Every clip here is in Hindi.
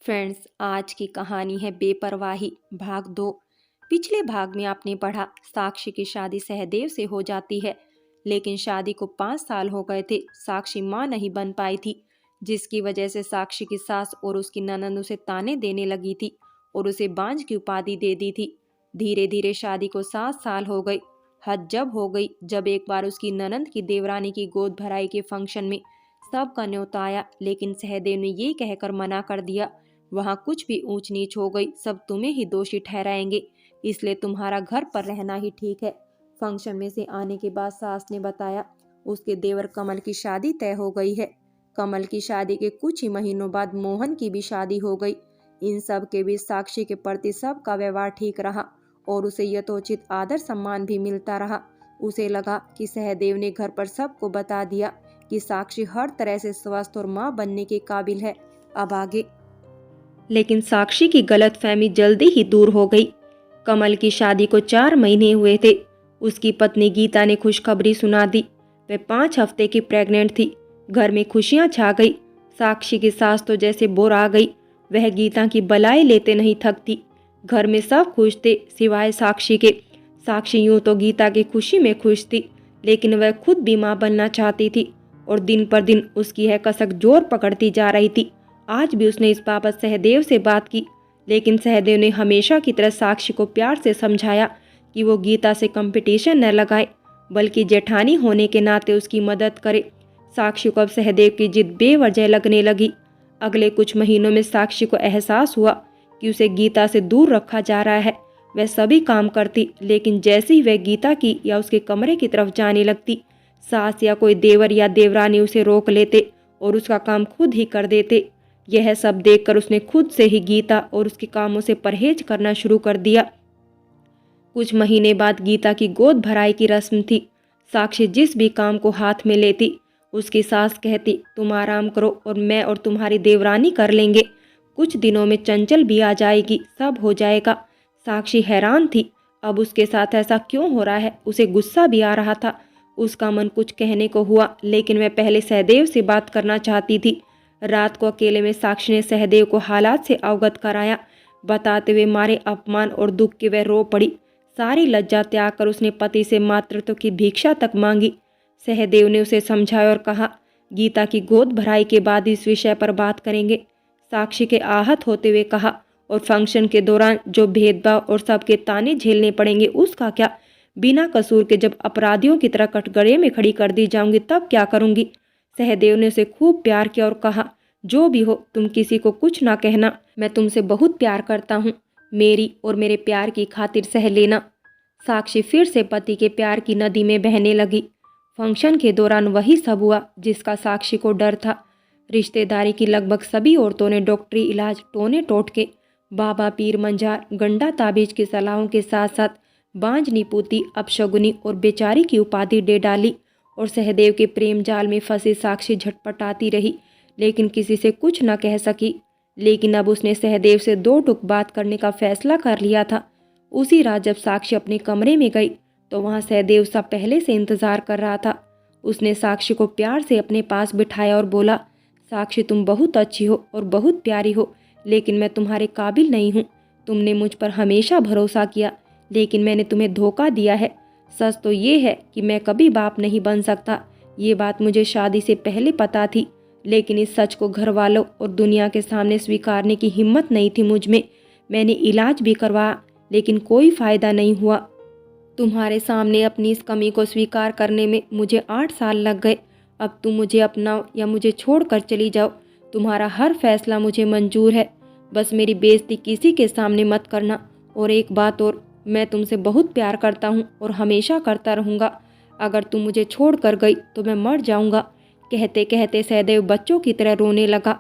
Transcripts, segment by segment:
फ्रेंड्स, आज की कहानी है बेपरवाही भाग 2। पिछले भाग में आपने पढ़ा साक्षी की शादी सहदेव से हो जाती है, लेकिन शादी को 5 साल हो गए थे। साक्षी माँ नहीं बन पाई थी, जिसकी वजह से साक्षी की सास और उसकी ननद उसे ताने देने लगी थी और उसे बांझ की उपाधि दे दी थी। धीरे धीरे शादी को 7 साल हो गई। हद जब हो गई जब एक बार उसकी ननद की देवरानी की गोद भराई के फंक्शन में सबका न्योता आया, लेकिन सहदेव ने ये कहकर मना कर दिया, वहाँ कुछ भी ऊंच नीच हो गई सब तुम्हें ही दोषी ठहराएंगे, इसलिए तुम्हारा घर पर रहना ही ठीक है। फंक्शन में से आने के बाद सास ने बताया उसके देवर कमल की शादी तय हो गई है। कमल की शादी के कुछ ही महीनों बाद मोहन की भी शादी हो गई। इन सब के बीच साक्षी के प्रति सबका व्यवहार ठीक रहा और उसे यथोचित आदर सम्मान भी मिलता रहा। उसे लगा कि सहदेव ने घर पर सबको बता दिया कि साक्षी हर तरह से स्वस्थ और माँ बनने के काबिल है। अब आगे। लेकिन साक्षी की गलतफहमी जल्दी ही दूर हो गई। कमल की शादी को 4 महीने हुए थे। उसकी पत्नी गीता ने खुशखबरी सुना दी। वह 5 हफ्ते की प्रेग्नेंट थी। घर में खुशियां छा गई। साक्षी की सास तो जैसे बोर आ गई। वह गीता की बलाई लेते नहीं थकती। घर में सब खुश थे सिवाय साक्षी के। साक्षी यूं तो गीता की खुशी में खुश थी, लेकिन वह खुद भी मां बनना चाहती थी और दिन पर दिन उसकी यह कसक जोर पकड़ती जा रही थी। आज भी उसने इस बाबत सहदेव से बात की, लेकिन सहदेव ने हमेशा की तरह साक्षी को प्यार से समझाया कि वो गीता से कंपटीशन न लगाए, बल्कि जेठानी होने के नाते उसकी मदद करे। साक्षी को अब सहदेव की जिद बेवजह लगने लगी। अगले कुछ महीनों में साक्षी को एहसास हुआ कि उसे गीता से दूर रखा जा रहा है। वह सभी काम करती, लेकिन जैसे ही वह गीता की या उसके कमरे की तरफ जाने लगती, सास या कोई देवर या देवरानी उसे रोक लेते और उसका काम खुद ही कर देते। यह सब देखकर उसने खुद से ही गीता और उसके कामों से परहेज करना शुरू कर दिया। कुछ महीने बाद गीता की गोद भराई की रस्म थी। साक्षी जिस भी काम को हाथ में लेती, उसकी सास कहती, तुम आराम करो और मैं और तुम्हारी देवरानी कर लेंगे। कुछ दिनों में चंचल भी आ जाएगी, सब हो जाएगा। साक्षी हैरान थी, अब उसके साथ ऐसा क्यों हो रहा है। उसे गुस्सा भी आ रहा था। उसका मन कुछ कहने को हुआ, लेकिन वह पहले सहदेव से बात करना चाहती थी। रात को अकेले में साक्षी ने सहदेव को हालात से अवगत कराया। बताते हुए मारे अपमान और दुख के वह रो पड़ी। सारी लज्जा त्याग कर उसने पति से मातृत्व की भिक्षा तक मांगी। सहदेव ने उसे समझाया और कहा, गीता की गोद भराई के बाद इस विषय पर बात करेंगे। साक्षी के आहत होते हुए कहा, और फंक्शन के दौरान जो भेदभाव और सबके ताने झेलने पड़ेंगे उसका क्या। बिना कसूर के जब अपराधियों की तरह कटघरे में खड़ी कर दी जाऊंगी तब क्या करूंगी। सहदेव ने उसे खूब प्यार किया और कहा, जो भी हो तुम किसी को कुछ ना कहना, मैं तुमसे बहुत प्यार करता हूँ। मेरी और मेरे प्यार की खातिर सह लेना। साक्षी फिर से पति के प्यार की नदी में बहने लगी। फंक्शन के दौरान वही सब हुआ जिसका साक्षी को डर था। रिश्तेदारी की लगभग सभी औरतों ने डॉक्टरी इलाज, टोने टोटके, बाबा पीर मंजार, गंडा ताबीज की सलाहों के साथ साथ बांझ निपुती, अपशगुनी और बेचारी की उपाधि दे डाली। और सहदेव के प्रेम जाल में फंसी साक्षी झटपटाती रही, लेकिन किसी से कुछ न कह सकी। लेकिन अब उसने सहदेव से 2 टूक बात करने का फैसला कर लिया था। उसी रात जब साक्षी अपने कमरे में गई तो वहां सहदेव सा पहले से इंतजार कर रहा था। उसने साक्षी को प्यार से अपने पास बिठाया और बोला, साक्षी तुम बहुत अच्छी हो और बहुत प्यारी हो, लेकिन मैं तुम्हारे काबिल नहीं हूँ। तुमने मुझ पर हमेशा भरोसा किया, लेकिन मैंने तुम्हें धोखा दिया है। सच तो ये है कि मैं कभी बाप नहीं बन सकता। ये बात मुझे शादी से पहले पता थी, लेकिन इस सच को घर वालों और दुनिया के सामने स्वीकारने की हिम्मत नहीं थी मुझ में। मैंने इलाज भी करवाया, लेकिन कोई फायदा नहीं हुआ। तुम्हारे सामने अपनी इस कमी को स्वीकार करने में मुझे 8 साल लग गए। अब तुम मुझे अपनाओ या मुझे छोड़कर चली जाओ। तुम्हारा हर फैसला मुझे मंजूर है। बस मेरी बेइज्जती किसी के सामने मत करना। और एक बात और, मैं तुमसे बहुत प्यार करता हूँ और हमेशा करता रहूँगा। अगर तुम मुझे छोड़ कर गई तो मैं मर जाऊँगा। कहते कहते सहदेव बच्चों की तरह रोने लगा।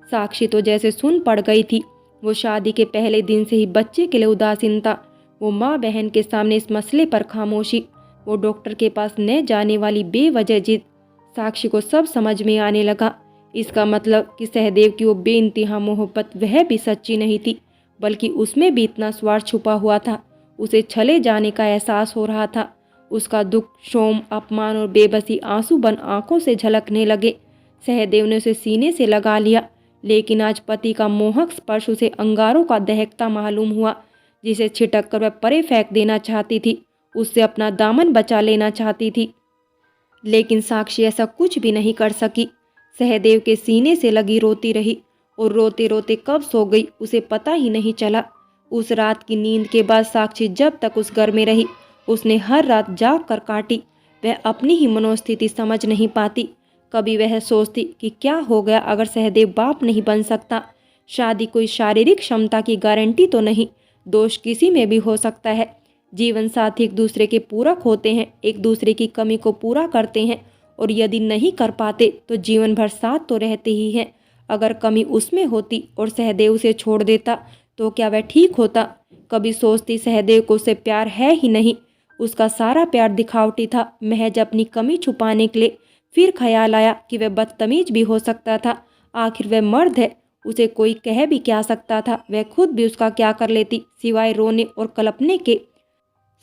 साक्षी तो जैसे सुन पड़ गई थी। वो शादी के पहले दिन से ही बच्चे के लिए उदासीन था। वो माँ बहन के सामने इस मसले पर खामोशी, वो डॉक्टर के पास न जाने वाली बेवजह जिद। साक्षी को सब समझ में आने लगा। इसका मतलब कि सहदेव की वो बेइंतहा मोहब्बत वह भी सच्ची नहीं थी, बल्कि उसमें भी इतना स्वार्थ छुपा हुआ था। उसे छले जाने का एहसास हो रहा था। उसका दुख, शोम, अपमान और बेबसी आंसू बन आंखों से झलकने लगे। सहदेव ने उसे सीने से लगा लिया, लेकिन आज पति का मोहक स्पर्श उसे अंगारों का दहकता मालूम हुआ, जिसे छिटक कर वह परे फेंक देना चाहती थी, उससे अपना दामन बचा लेना चाहती थी। लेकिन साक्षी ऐसा कुछ भी नहीं कर सकी। सहदेव के सीने से लगी रोती रही और रोते रोते कब सो गई उसे पता ही नहीं चला। उस रात की नींद के बाद साक्षी जब तक उस घर में रही, उसने हर रात जाग कर काटी। वह अपनी ही मनोस्थिति समझ नहीं पाती। कभी वह सोचती कि क्या हो गया अगर सहदेव बाप नहीं बन सकता। शादी कोई शारीरिक क्षमता की गारंटी तो नहीं, दोष किसी में भी हो सकता है। जीवन साथी एक दूसरे के पूरक होते हैं, एक दूसरे की कमी को पूरा करते हैं और यदि नहीं कर पाते तो जीवन भर साथ तो रहते ही हैं। अगर कमी उसमें होती और सहदेव उसे छोड़ देता तो क्या वह ठीक होता? कभी सोचती सहदेव को उससे प्यार है ही नहीं, उसका सारा प्यार दिखावटी था, महज अपनी कमी छुपाने के लिए। फिर ख्याल आया कि वह बदतमीज भी हो सकता था। आखिर वह मर्द है, उसे कोई कह भी क्या सकता था? वह खुद भी उसका क्या कर लेती सिवाय रोने और कलपने के।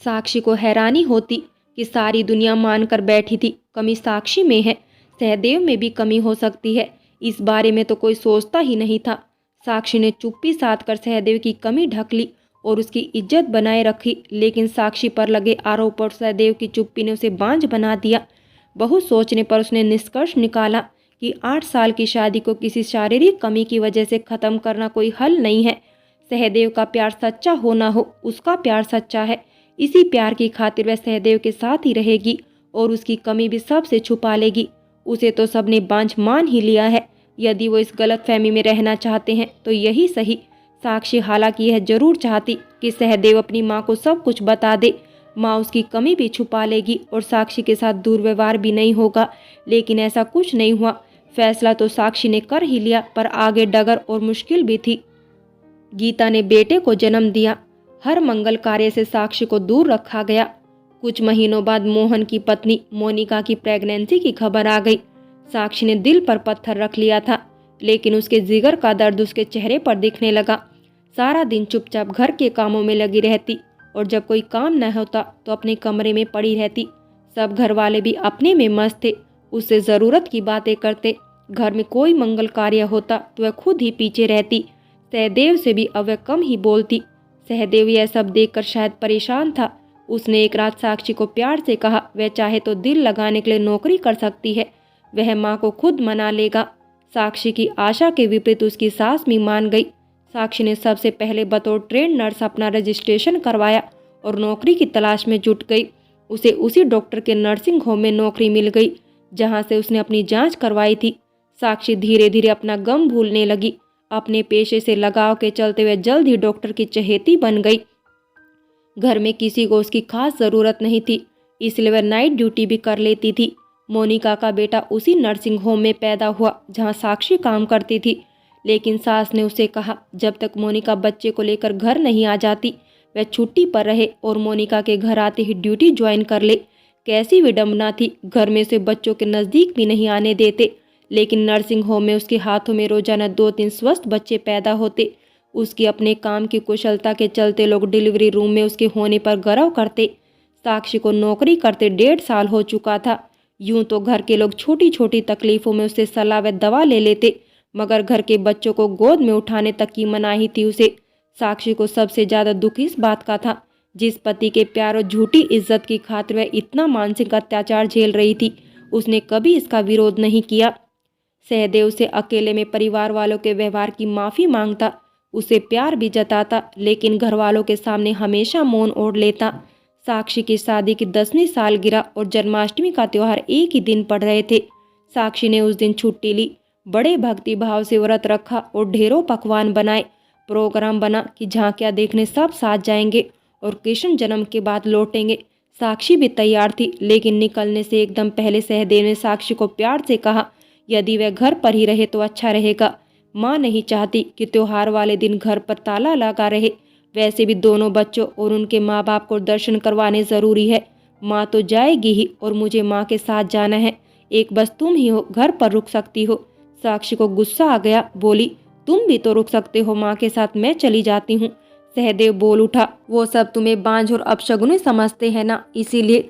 साक्षी को हैरानी होती कि सारी दुनिया मानकर बैठी थी कमी साक्षी में है, सहदेव में भी कमी हो सकती है। इस बारे में तो कोई सोचता ही नहीं था। साक्षी ने चुप्पी साध कर सहदेव की कमी ढक ली और उसकी इज्जत बनाए रखी, लेकिन साक्षी पर लगे आरोप और सहदेव की चुप्पी ने उसे बांझ बना दिया। बहुत सोचने पर उसने निष्कर्ष निकाला कि 8 साल की शादी को किसी शारीरिक कमी की वजह से ख़त्म करना कोई हल नहीं है। सहदेव का प्यार सच्चा हो ना हो, उसका प्यार सच्चा है। इसी प्यार की खातिर वह सहदेव के साथ ही रहेगी और उसकी कमी भी सबसे छुपा लेगी। उसे तो सबने बांझ मान ही लिया है। यदि वो इस गलतफहमी में रहना चाहते हैं तो यही सही। साक्षी हालांकि यह जरूर चाहती कि सहदेव अपनी माँ को सब कुछ बता दे, माँ उसकी कमी भी छुपा लेगी और साक्षी के साथ दुर्व्यवहार भी नहीं होगा, लेकिन ऐसा कुछ नहीं हुआ। फैसला तो साक्षी ने कर ही लिया, पर आगे डगर और मुश्किल भी थी। गीता ने बेटे को जन्म दिया। हर मंगल कार्य से साक्षी को दूर रखा गया। कुछ महीनों बाद मोहन की पत्नी मोनिका की प्रेगनेंसी की खबर आ गई। साक्षी ने दिल पर पत्थर रख लिया था, लेकिन उसके जिगर का दर्द उसके चेहरे पर दिखने लगा। सारा दिन चुपचाप घर के कामों में लगी रहती और जब कोई काम न होता तो अपने कमरे में पड़ी रहती। सब घर वाले भी अपने में मस्त थे, उससे ज़रूरत की बातें करते। घर में कोई मंगल कार्य होता तो वह खुद ही पीछे रहती। सहदेव से भी अब वह कम ही बोलती। सहदेव यह सब देखकर शायद परेशान था। उसने एक रात साक्षी को प्यार से कहा, वह चाहे तो दिल लगाने के लिए नौकरी कर सकती है, वह माँ को खुद मना लेगा। साक्षी की आशा के विपरीत उसकी सास भी मान गई। साक्षी ने सबसे पहले बतौर ट्रेन नर्स अपना रजिस्ट्रेशन करवाया और नौकरी की तलाश में जुट गई। उसे उसी डॉक्टर के नर्सिंग होम में नौकरी मिल गई जहाँ से उसने अपनी जाँच करवाई थी। साक्षी धीरे धीरे अपना गम भूलने लगी। अपने पेशे से लगाव के चलते हुए जल्द ही डॉक्टर की चहेती बन गई। घर में किसी को उसकी खास ज़रूरत नहीं थी, इसलिए वह नाइट ड्यूटी भी कर लेती थी। मोनिका का बेटा उसी नर्सिंग होम में पैदा हुआ जहां साक्षी काम करती थी, लेकिन सास ने उसे कहा जब तक मोनिका बच्चे को लेकर घर नहीं आ जाती वह छुट्टी पर रहे और मोनिका के घर आते ही ड्यूटी ज्वाइन कर ले। कैसी विडम्बना थी, घर में से बच्चों के नज़दीक भी नहीं आने देते, लेकिन नर्सिंग होम में उसके हाथों में रोजाना 2-3 स्वस्थ बच्चे पैदा होते। उसकी अपने काम की कुशलता के चलते लोग डिलीवरी रूम में उसके होने पर गर्व करते। साक्षी को नौकरी करते 1.5 साल हो चुका था। यूं तो घर के लोग छोटी छोटी तकलीफों में उससे सलाह व दवा ले लेते, मगर घर के बच्चों को गोद में उठाने तक की मनाही थी उसे। साक्षी को सबसे ज़्यादा दुख इस बात का था, जिस पति के प्यार और झूठी इज्जत की खातिर वह इतना मानसिक अत्याचार झेल रही थी, उसने कभी इसका विरोध नहीं किया। सहदेव से अकेले में परिवार वालों के व्यवहार की माफ़ी मांगता, उसे प्यार भी जताता, लेकिन घर वालों के सामने हमेशा मौन ओढ़ लेता। साक्षी की शादी की 10वीं सालगिरह और जन्माष्टमी का त्यौहार एक ही दिन पड़ रहे थे। साक्षी ने उस दिन छुट्टी ली, बड़े भक्ति भाव से व्रत रखा और ढेरों पकवान बनाए। प्रोग्राम बना कि झांकियाँ देखने सब साथ जाएंगे और कृष्ण जन्म के बाद लौटेंगे। साक्षी भी तैयार थी, लेकिन निकलने से एकदम पहले सहदेव ने साक्षी को प्यार से कहा यदि वह घर पर ही रहे तो अच्छा रहेगा। माँ नहीं चाहती कि त्योहार वाले दिन घर पर ताला लगा रहे। वैसे भी दोनों बच्चों और उनके माँ बाप को दर्शन करवाने ज़रूरी है। माँ तो जाएगी ही और मुझे माँ के साथ जाना है। एक बस तुम ही हो घर पर रुक सकती हो। साक्षी को गुस्सा आ गया, बोली तुम भी तो रुक सकते हो माँ के साथ, मैं चली जाती हूँ। सहदेव बोल उठा, वो सब तुम्हें बांझ और अपशगुनी समझते हैं ना, इसीलिए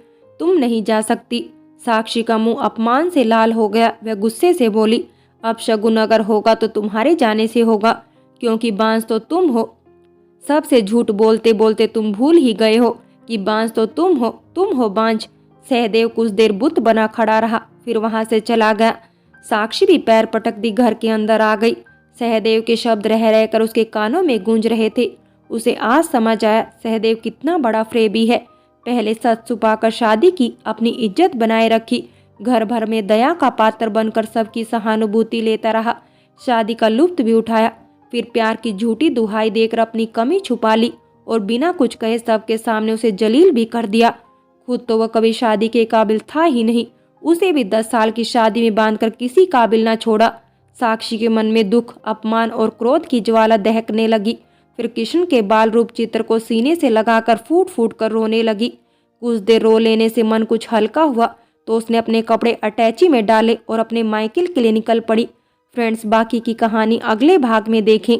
तुम नहीं जा सकती। साक्षी का मुंह अपमान से लाल हो गया। वह गुस्से से बोली, अब शगुन अगर होगा तो तुम्हारे जाने से होगा, क्योंकि बांस तो तुम हो। सबसे झूठ बोलते बोलते तुम भूल ही गए हो कि बांस तो तुम हो बांझ। सहदेव कुछ देर बुत बना खड़ा रहा, फिर वहां से चला गया। साक्षी भी पैर पटक दी घर के अंदर आ गई। सहदेव के शब्द रह रहकर उसके कानों में गूंज रहे थे। उसे आज समझ आया सहदेव कितना बड़ा फ्रेबी है। पहले सच छुपाकर शादी की, अपनी इज्जत बनाए रखी, घर भर में दया का पात्र बनकर सबकी सहानुभूति लेता रहा, शादी का लुत्फ भी उठाया, फिर प्यार की झूठी दुहाई देकर अपनी कमी छुपा ली और बिना कुछ कहे सबके सामने उसे जलील भी कर दिया। खुद तो वह कभी शादी के काबिल था ही नहीं, उसे भी 10 साल की शादी में बांधकर किसी काबिल न छोड़ा। साक्षी के मन में दुख, अपमान और क्रोध की ज्वाला दहकने लगी। फिर किशन के बाल रूप चित्र को सीने से लगाकर फूट फूट कर रोने लगी। कुछ देर रो लेने से मन कुछ हल्का हुआ तो उसने अपने कपड़े अटैची में डाले और अपने माइकिल के लिए निकल पड़ी। फ्रेंड्स, बाकी की कहानी अगले भाग में देखें।